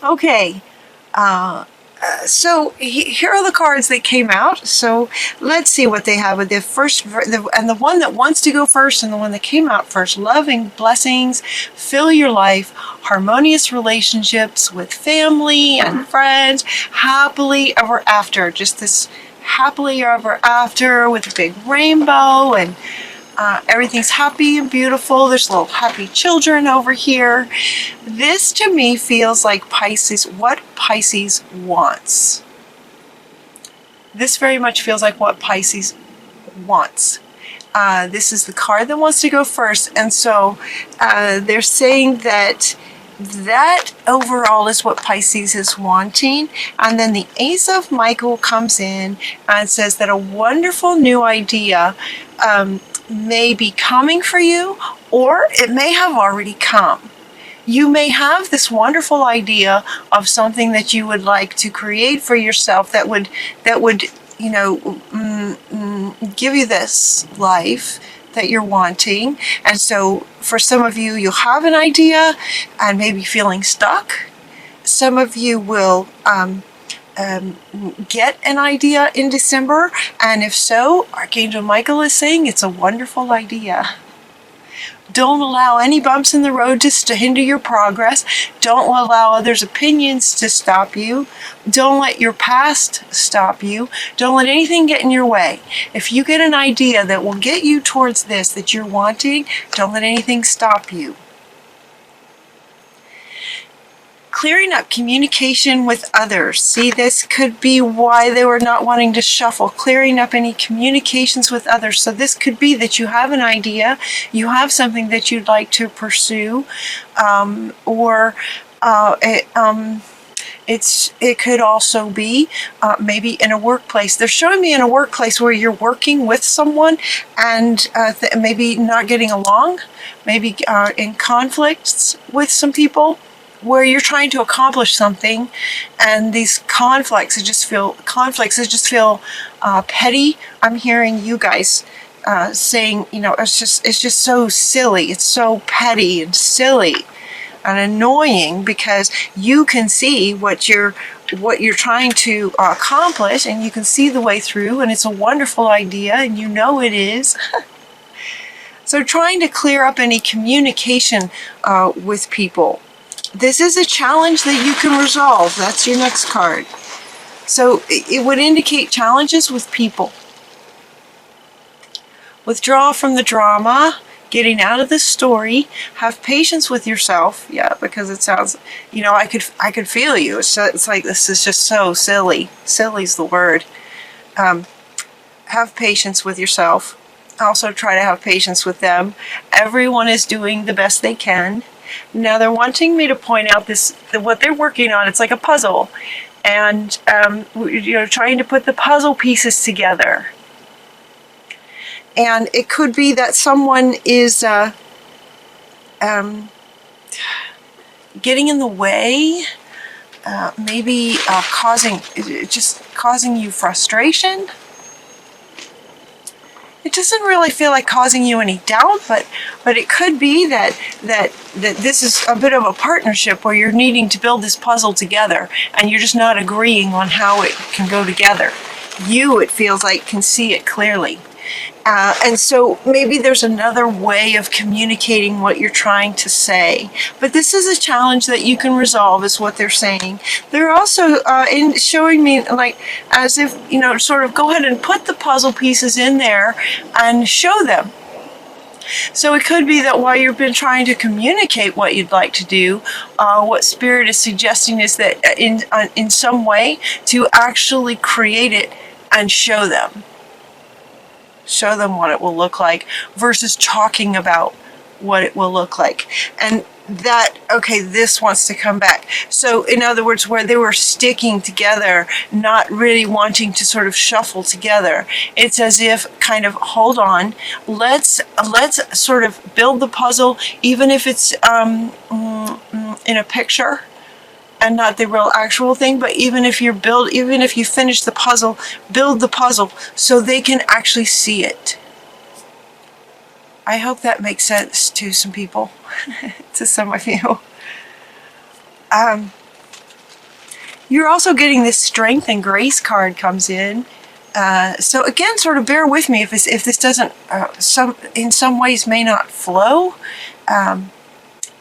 Okay, so here are the cards that came out. So let's see what they have with the first, and the one that wants to go first, and the one that came out first. Loving blessings, fill your life, harmonious relationships with family and friends, happily ever after. Just this happily ever after with a big rainbow, and everything's happy and beautiful. There's little happy children over here. This to me feels like Pisces, what Pisces wants. This very much feels like what Pisces wants. This is the card that wants to go first. And so they're saying that overall is what Pisces is wanting. And then the Ace of Michael comes in and says that a wonderful new idea may be coming for you, or it may have already come. You may have this wonderful idea of something that you would like to create for yourself that would give you this life that you're wanting. And so for some of you, you'll have an idea and maybe feeling stuck. Some of you will get an idea in December, and if so, Archangel Michael is saying it's a wonderful idea. Don't allow any bumps in the road to hinder your progress. Don't allow others' opinions to stop you. Don't let your past stop you. Don't let anything get in your way. If you get an idea that will get you towards this that you're wanting, don't let anything stop you. Clearing up communication with others. See, this could be why they were not wanting to shuffle. Clearing up any communications with others. So this could be that you have an idea, you have something that you'd like to pursue, it could also be maybe in a workplace. They're showing me in a workplace where you're working with someone and maybe not getting along, maybe in conflicts with some people, where you're trying to accomplish something, and these conflicts just feel petty. I'm hearing you guys saying, it's just so silly. It's so petty and silly and annoying, because you can see what you're trying to accomplish, and you can see the way through, and it's a wonderful idea, and it is. So trying to clear up any communication with people. This is a challenge that you can resolve. That's your next card. So it would indicate challenges with people. Withdraw from the drama, getting out of the story. Have patience with yourself. Yeah, because it sounds, I could feel you. It's like, this is just so silly. Silly's the word. Have patience with yourself. Also try to have patience with them. Everyone is doing the best they can. Now they're wanting me to point out what they're working on. It's like a puzzle, and trying to put the puzzle pieces together. And it could be that someone is getting in the way, maybe causing you frustration. It doesn't really feel like causing you any doubt, but it could be that this is a bit of a partnership where you're needing to build this puzzle together, and you're just not agreeing on how it can go together. It feels like, can see it clearly. And so maybe there's another way of communicating what you're trying to say. But this is a challenge that you can resolve, is what they're saying. They're also showing me, like, as if, sort of go ahead and put the puzzle pieces in there and show them. So it could be that while you've been trying to communicate what you'd like to do, what Spirit is suggesting is that in some way to actually create it and show them. Show them what it will look like versus talking about what it will look like. And this wants to come back. So in other words, where they were sticking together, not really wanting to sort of shuffle together, it's as if kind of, hold on, let's sort of build the puzzle, even if it's in a picture and not the real actual thing, but even if you finish the puzzle, build the puzzle so they can actually see it. I hope that makes sense to some people, to some of you. You're also getting this strength and grace card comes in. So again, sort of bear with me if this doesn't, in some ways may not flow.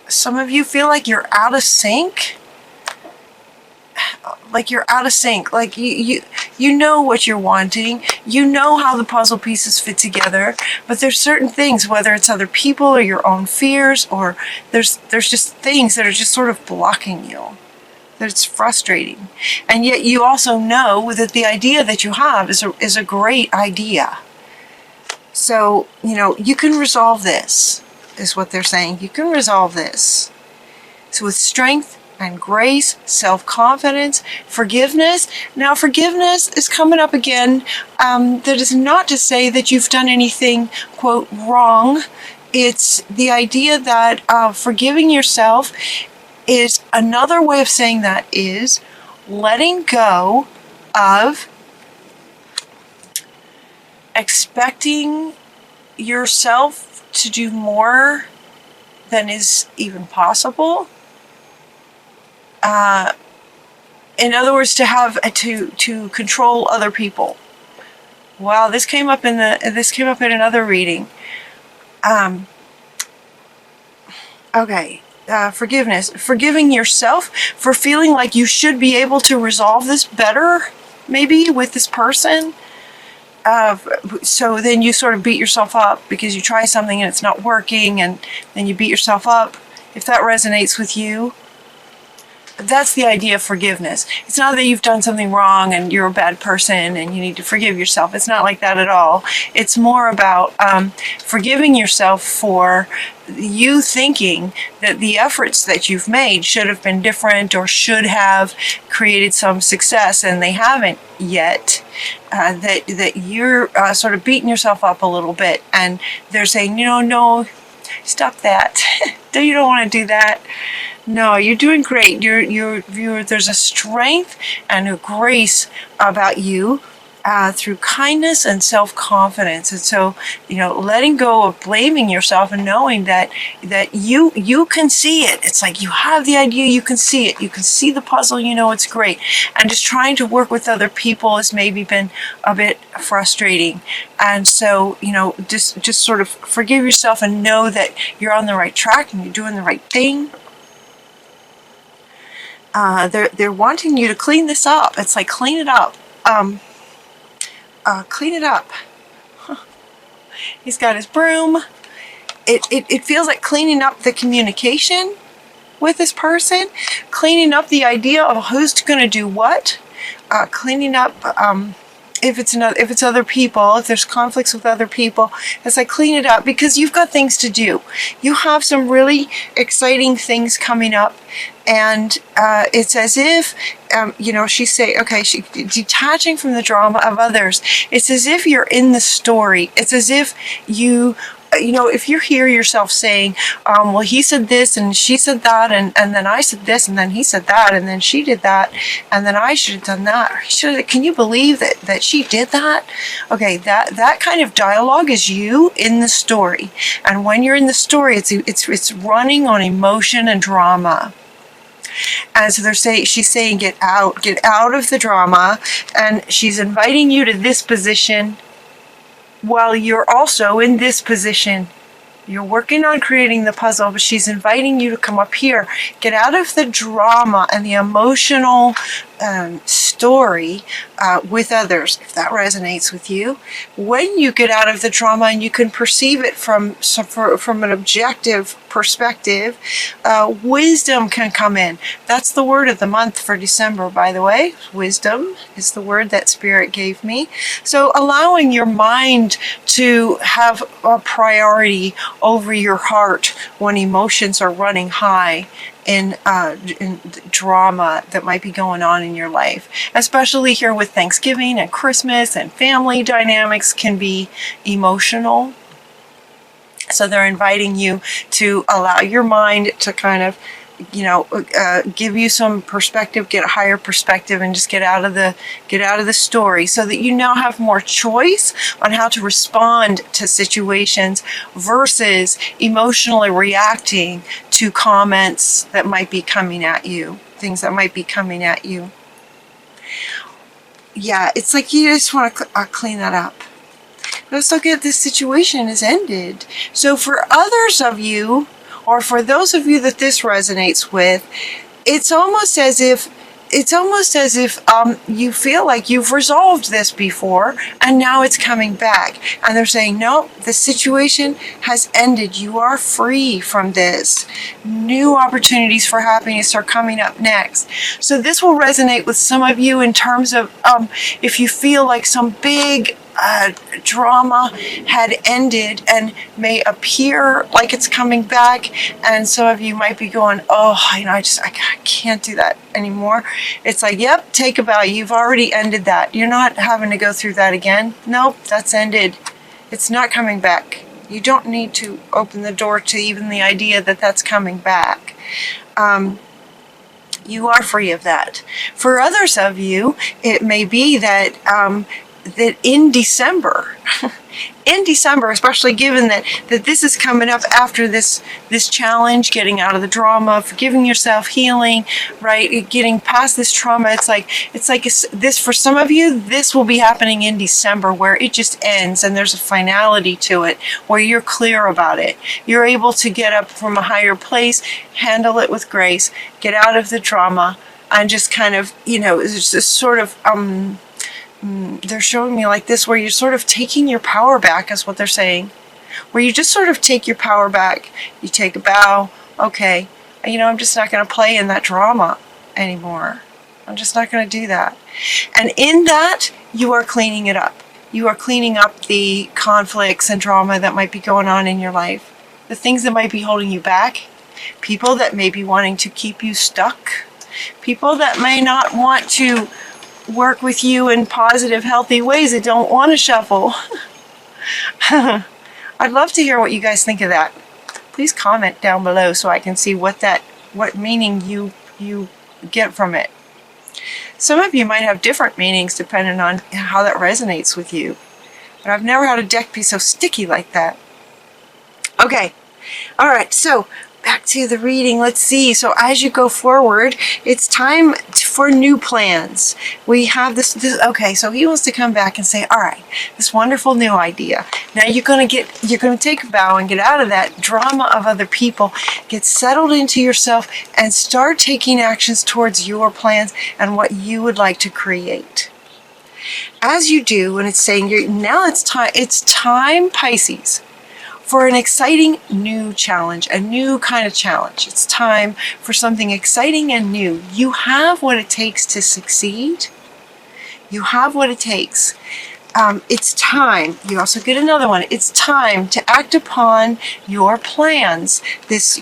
Some of you feel like you're out of sync. Like you're out of sync. Like you know what you're wanting. You know how the puzzle pieces fit together. But there's certain things, whether it's other people or your own fears, or there's just things that are just sort of blocking you. That it's frustrating. And yet you also know that the idea that you have is a great idea. So, you can resolve this, is what they're saying. You can resolve this. So with strength and grace, self-confidence, forgiveness. Now, forgiveness is coming up again. That is not to say that you've done anything, quote, wrong. It's the idea that forgiving yourself is another way of saying that is letting go of expecting yourself to do more than is even possible. In other words, to have to control other people. Wow, this came up in another reading. Okay. Forgiveness. Forgiving yourself for feeling like you should be able to resolve this better, maybe, with this person. So then you sort of beat yourself up because you try something and it's not working, and then you beat yourself up. If that resonates with you, that's the idea of forgiveness. It's not that you've done something wrong and you're a bad person and you need to forgive yourself. It's not like that at all. It's more about forgiving yourself for you thinking that the efforts that you've made should have been different or should have created some success, and they haven't yet. That you're sort of beating yourself up a little bit, and they're saying, no, stop that. You don't want to do that. No, you're doing great. There's a strength and a grace about you through kindness and self-confidence. And so, letting go of blaming yourself and knowing that you can see it. It's like you have the idea, you can see it. You can see the puzzle, it's great. And just trying to work with other people has maybe been a bit frustrating. And so, just sort of forgive yourself and know that you're on the right track and you're doing the right thing. They're wanting you to clean this up. It's like, clean it up. Clean it up. He's got his broom. It feels like cleaning up the communication with this person, cleaning up the idea of who's going to do what, cleaning up if it's other people, if there's conflicts with other people. It's like, clean it up, because you've got things to do. You have some really exciting things coming up, and it's as if she's saying, okay, detaching from the drama of others. It's as if you're in the story. It's as if if you hear yourself saying, well, he said this and she said that, and then I said this and then he said that and then she did that and then I should have done that. Or can you believe that she did that? Okay, that kind of dialogue is you in the story. And when you're in the story, it's running on emotion and drama. And so she's saying, get out of the drama, and she's inviting you to this position while you're also in this position. You're working on creating the puzzle, but she's inviting you to come up here. Get out of the drama and the emotional story with others, if that resonates with you. When you get out of the drama and you can perceive it from an objective perspective, wisdom can come in. That's the word of the month for December, by the way. Wisdom is the word that Spirit gave me. So allowing your mind to have a priority over your heart when emotions are running high in drama that might be going on in your life, especially here with Thanksgiving and Christmas, and family dynamics can be emotional. So they're inviting you to allow your mind to kind of, give you some perspective, get a higher perspective, and just get out of the story, so that you now have more choice on how to respond to situations versus emotionally reacting to comments that might be coming at you, things that might be coming at you. Yeah, it's like you just want to clean that up. Let's look at this situation has ended. So for others of you, or for those of you that this resonates with, it's almost as if you feel like you've resolved this before and now it's coming back. And they're saying, no, the situation has ended. You are free from this. New opportunities for happiness are coming up next. So this will resonate with some of you in terms of if you feel like some big drama had ended and may appear like it's coming back, and some of you might be going, oh, I can't do that anymore. It's like, yep, take a bow. You've already ended that. You're not having to go through that again. Nope, that's ended. It's not coming back. You don't need to open the door to even the idea that that's coming back. You are free of that. For others of you, it may be that that in December, especially given that this is coming up after this challenge, getting out of the drama, forgiving yourself, healing, right? Getting past this trauma. It's like this, for some of you, this will be happening in December, where it just ends and there's a finality to it, where you're clear about it. You're able to get up from a higher place, handle it with grace, get out of the drama, and just kind of, it's this sort of, they're showing me like this, where you're sort of taking your power back, is what they're saying. Where you just sort of take your power back. You take a bow. Okay, I'm just not going to play in that drama anymore. I'm just not going to do that. And in that, you are cleaning it up. You are cleaning up the conflicts and drama that might be going on in your life. The things that might be holding you back. People that may be wanting to keep you stuck. People that may not want to work with you in positive, healthy ways, that don't want to shuffle. I'd love to hear what you guys think of that. Please comment down below so I can see what meaning you get from it. Some of you might have different meanings depending on how that resonates with you. But I've never had a deck be so sticky like that. Okay. All right. So back to the reading. Let's see. So as you go forward, it's time for new plans. We have this. Okay, so he wants to come back and say, all right, this wonderful new idea. Now you're going to take a bow and get out of that drama of other people, get settled into yourself, and start taking actions towards your plans and what you would like to create. As you do, and it's saying, now it's time, Pisces, for an exciting new challenge, a new kind of challenge. It's time for something exciting and new. You have what it takes to succeed. You have what it takes. It's time. You also get another one. It's time to act upon your plans.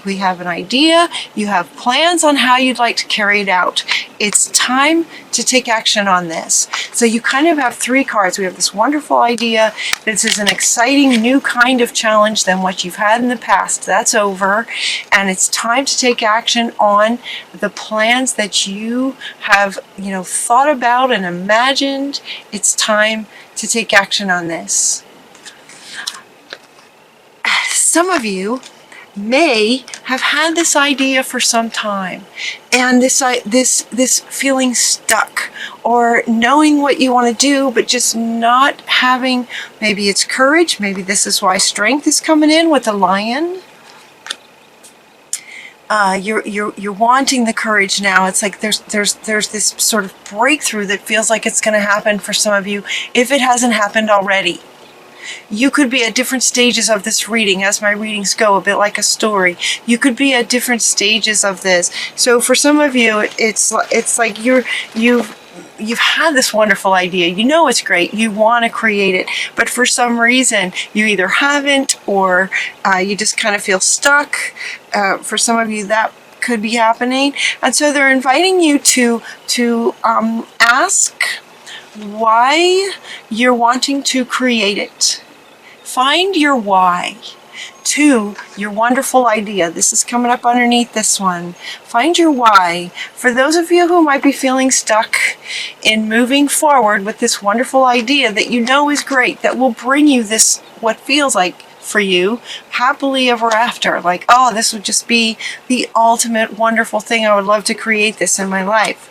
We have an idea. You have plans on how you'd like to carry it out. It's time to take action on this. So you kind of have three cards. We have this wonderful idea. This is an exciting new kind of challenge than what you've had in the past. That's over. And it's time to take action on the plans that you have, thought about and imagined. It's time to take action on this. Some of you may have had this idea for some time, and this feeling stuck, or knowing what you want to do but just not having, maybe it's courage, maybe this is why strength is coming in with the lion. You're wanting the courage now. It's like there's this sort of breakthrough that feels like it's going to happen for some of you, if it hasn't happened already. You could be at different stages of this reading, as my readings go, a bit like a story. You could be at different stages of this. So for some of you, it's like you've had this wonderful idea. You know it's great. You want to create it. But for some reason, you either haven't, or you just kind of feel stuck. For some of you, that could be happening. And so they're inviting you to ask why you're wanting to create it. Find your why to your wonderful idea. This is coming up underneath this one. Find your why. For those of you who might be feeling stuck in moving forward with this wonderful idea that you know is great, that will bring you this, what feels like for you, happily ever after. Like, oh, this would just be the ultimate wonderful thing. I would love to create this in my life.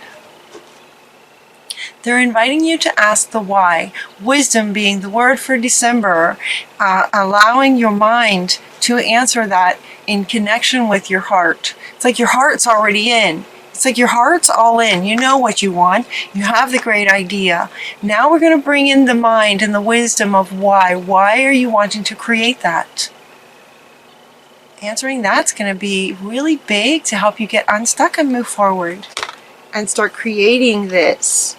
They're inviting you to ask the why. Wisdom being the word for December, allowing your mind to answer that in connection with your heart. It's like your heart's already in. It's like your heart's all in. You know what you want. You have the great idea. Now we're going to bring in the mind and the wisdom of why. Why are you wanting to create that? Answering that's going to be really big to help you get unstuck and move forward and start creating this.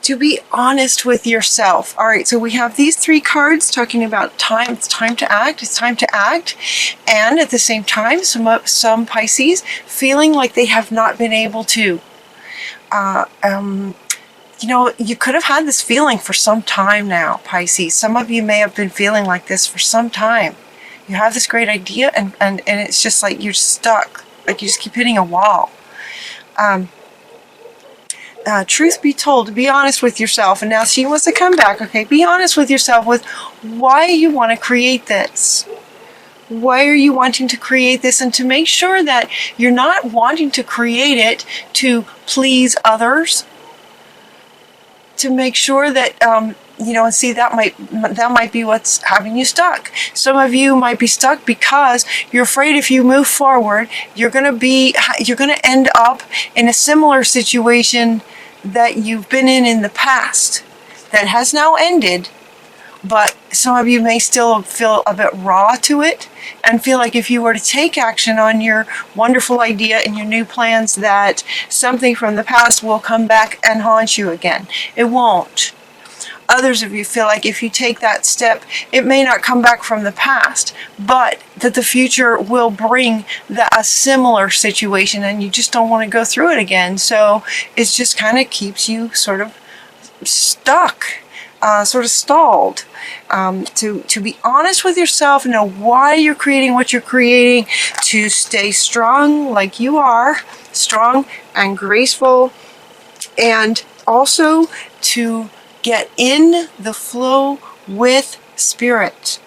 To be honest with yourself. All right, so we have these 3 cards talking about time. It's time to act. It's time to act. And at the same time, some Pisces feeling like they have not been able to. You know, you could have had this feeling for some time now, Pisces. Some of you may have been feeling like this for some time. You have this great idea and it's just like you're stuck. Like you just keep hitting a wall. Truth be told, be honest with yourself. And now she wants to come back. Okay, be honest with yourself with why you want to create this. Why are you wanting to create this? And to make sure that you're not wanting to create it to please others. To make sure that, you know, and see that might be what's having you stuck. Some of you might be stuck because you're afraid if you move forward, you're going to end up in a similar situation that you've been in the past that has now ended. But some of you may still feel a bit raw to it and feel like if you were to take action on your wonderful idea and your new plans, that something from the past will come back and haunt you again. It won't. Others of you feel like if you take that step, it may not come back from the past, but that the future will bring a similar situation and you just don't want to go through it again. So it just kind of keeps you sort of stuck. Sort of stalled. To be honest with yourself, know why you're creating what you're creating, to stay strong like you are, strong and graceful, and also to get in the flow with spirit.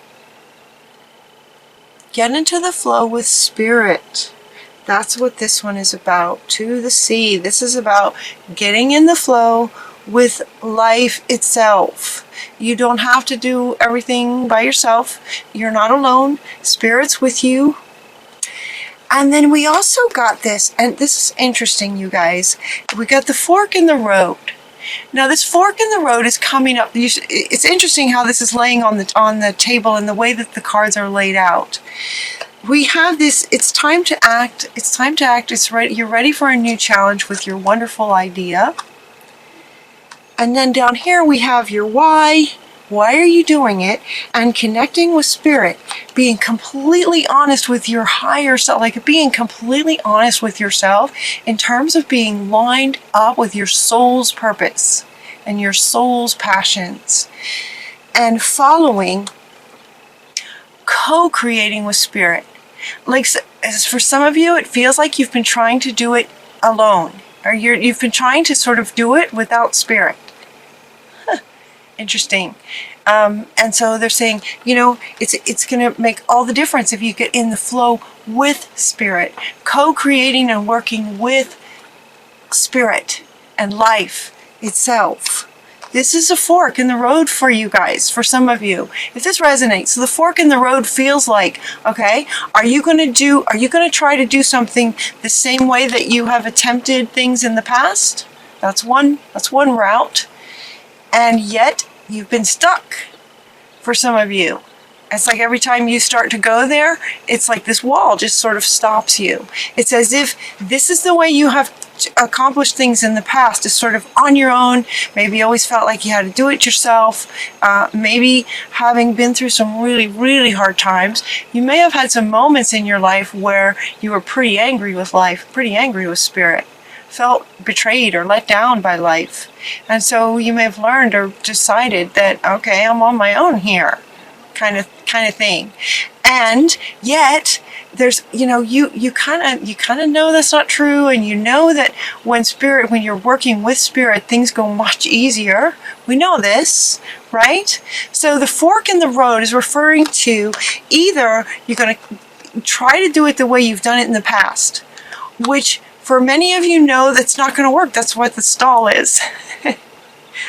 Get into the flow with spirit. That's what this one is about. To the sea. This is about getting in the flow with life itself. You don't have to do everything by yourself. You're not alone. Spirit's with you. And then we also got this, and this is interesting, you guys. We got the fork in the road. Now this fork in the road is coming up. It's interesting how this is laying on the table and the way that the cards are laid out. We have this, it's time to act. It's time to act. It's ready. You're ready for a new challenge with your wonderful idea. And then down here we have your why. Why are you doing it? And connecting with spirit. Being completely honest with your higher self. Like being completely honest with yourself in terms of being lined up with your soul's purpose and your soul's passions. And following, co-creating with spirit. Like for some of you, it feels like you've been trying to do it alone. Or you've been trying to sort of do it without spirit. Interesting. And so they're saying, you know, it's going to make all the difference if you get in the flow with spirit, co-creating and working with spirit and life itself. This is a fork in the road for you guys, for some of you. If this resonates, so the fork in the road feels like, okay, are you going to try to do something the same way that you have attempted things in the past? That's one route. And yet, you've been stuck for some of you. It's like every time you start to go there, it's like this wall just sort of stops you. It's as if this is the way you have accomplished things in the past, is sort of on your own. Maybe you always felt like you had to do it yourself. Maybe having been through some really, really hard times, you may have had some moments in your life where you were pretty angry with life, pretty angry with spirit. Felt betrayed or let down by life. And so you may have learned or decided that, okay, I'm on my own here, kind of thing. And yet there's, you know, you kind of know that's not true, and you know that when you're working with spirit, things go much easier. We know this, right? So the fork in the road is referring to either you're going to try to do it the way you've done it in the past, which for many of you know that's not going to work. That's what the stall is.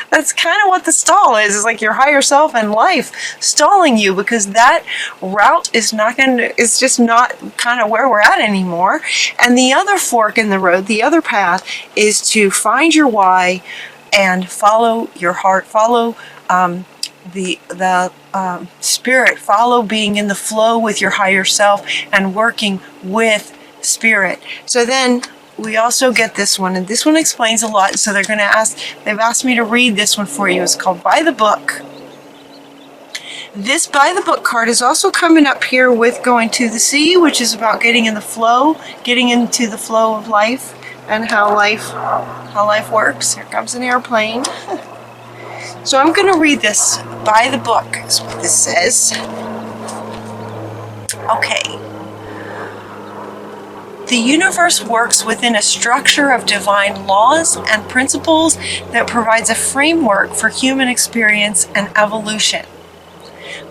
That's kind of what the stall is. It's like your higher self and life stalling you, because that route is it's just not kind of where we're at anymore. And the other fork in the road, the other path, is to find your why and follow your heart, follow the spirit, follow being in the flow with your higher self and working with spirit. So then we also get this one, and this one explains a lot. So they've asked me to read this one for you. It's called By the Book. This By the Book card is also coming up here with Going to the Sea, which is about getting in the flow, getting into the flow of life and how life works. Here comes an airplane. So I'm going to read this By the Book, is what this says. Okay. The universe works within a structure of divine laws and principles that provides a framework for human experience and evolution.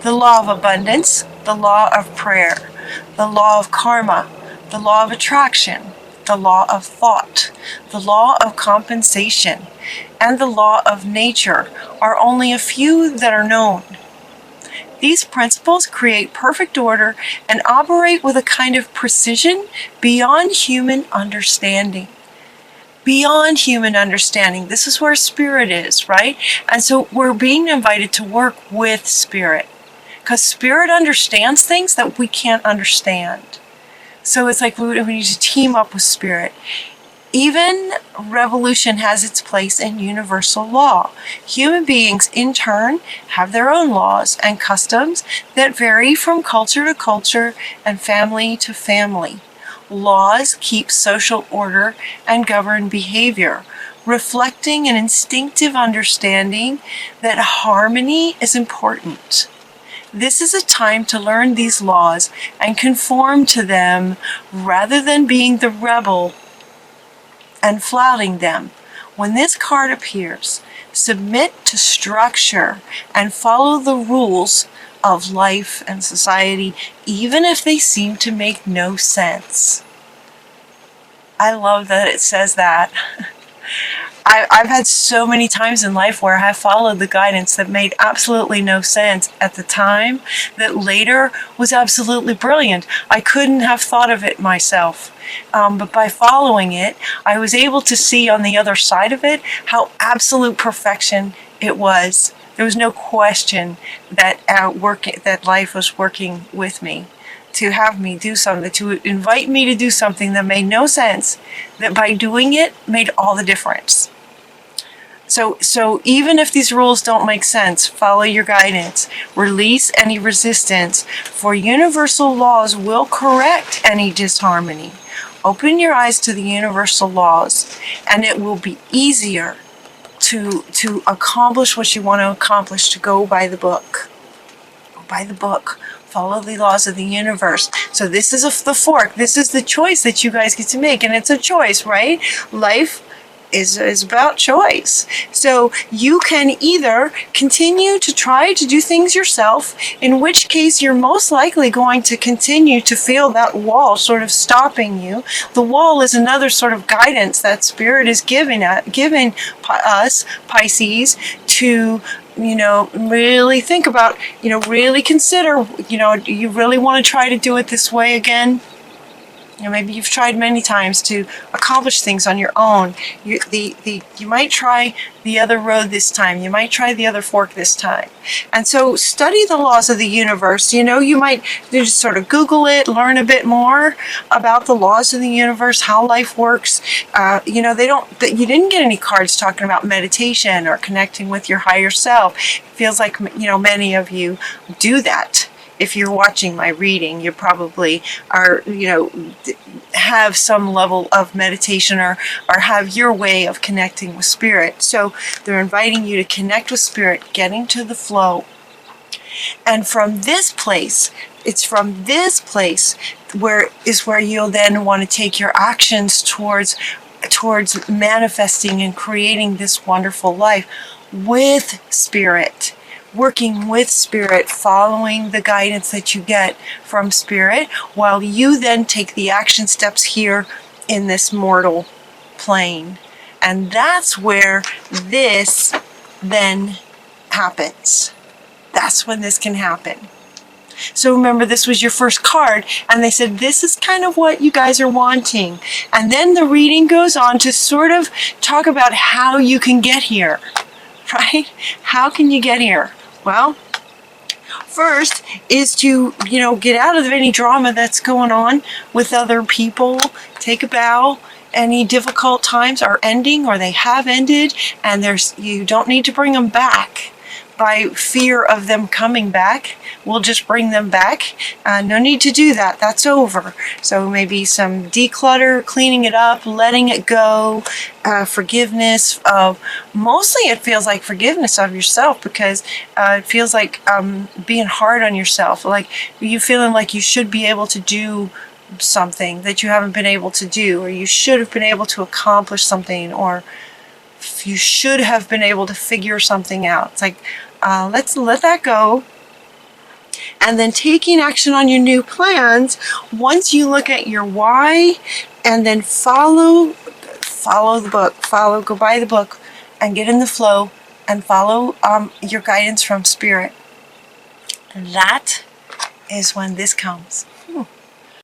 The law of abundance, the law of prayer, the law of karma, the law of attraction, the law of thought, the law of compensation, and the law of nature are only a few that are known. These principles create perfect order and operate with a kind of precision beyond human understanding. Beyond human understanding. This is where spirit is, right? And so we're being invited to work with spirit, because spirit understands things that we can't understand. So it's like we need to team up with spirit. Even revolution has its place in universal law. Human beings, in turn, have their own laws and customs that vary from culture to culture and family to family. Laws keep social order and govern behavior, reflecting an instinctive understanding that harmony is important. This is a time to learn these laws and conform to them rather than being the rebel and flouting them. When this card appears, submit to structure and follow the rules of life and society, even if they seem to make no sense. I love that it says that. I've had so many times in life where I have followed the guidance that made absolutely no sense at the time, that later was absolutely brilliant. I couldn't have thought of it myself. But by following it, I was able to see on the other side of it how absolute perfection it was. There was no question that that life was working with me to have me do something, to invite me to do something that made no sense, that by doing it made all the difference. So even if these rules don't make sense, follow your guidance. Release any resistance, for universal laws will correct any disharmony. Open your eyes to the universal laws, and it will be easier to accomplish what you want to accomplish, to go by the book. Go by the book. Follow the laws of the universe. So this is the fork. This is the choice that you guys get to make, and it's a choice, right? Life is about choice. So you can either continue to try to do things yourself, in which case you're most likely going to continue to feel that wall sort of stopping you. The wall is another sort of guidance that Spirit is giving us, Pisces, to really think about, really consider, do you really want to try to do it this way again? Maybe you've tried many times to accomplish things on your own. You might try the other road this time. You might try the other fork this time. And so study the laws of the universe. You might just sort of Google it, learn a bit more about the laws of the universe, how life works. You didn't get any cards talking about meditation or connecting with your higher self. It feels like, many of you do that. If you're watching my reading, you probably are, have some level of meditation or have your way of connecting with Spirit. So they're inviting you to connect with Spirit, getting to the flow. And from this place, it's from this place where you'll then want to take your actions towards manifesting and creating this wonderful life with Spirit. Working with Spirit, following the guidance that you get from Spirit, while you then take the action steps here in this mortal plane. And that's where this then happens. That's when this can happen. So remember, this was your first card, and they said, this is kind of what you guys are wanting. And then the reading goes on to sort of talk about how you can get here, right? How can you get here? Well, first is to, get out of any drama that's going on with other people. Take a bow. Any difficult times are ending, or they have ended, and you don't need to bring them back by fear of them coming back. We'll just bring them back. No need to do that. That's over. So maybe some declutter, cleaning it up, letting it go, forgiveness of, mostly it feels like forgiveness of yourself, because it feels like being hard on yourself, like you feeling like you should be able to do something that you haven't been able to do, or you should have been able to accomplish something, or you should have been able to figure something out. It's like, let's let that go. And then taking action on your new plans, once you look at your why, and then follow the book, go by the book and get in the flow and follow your guidance from spirit. That is when this comes.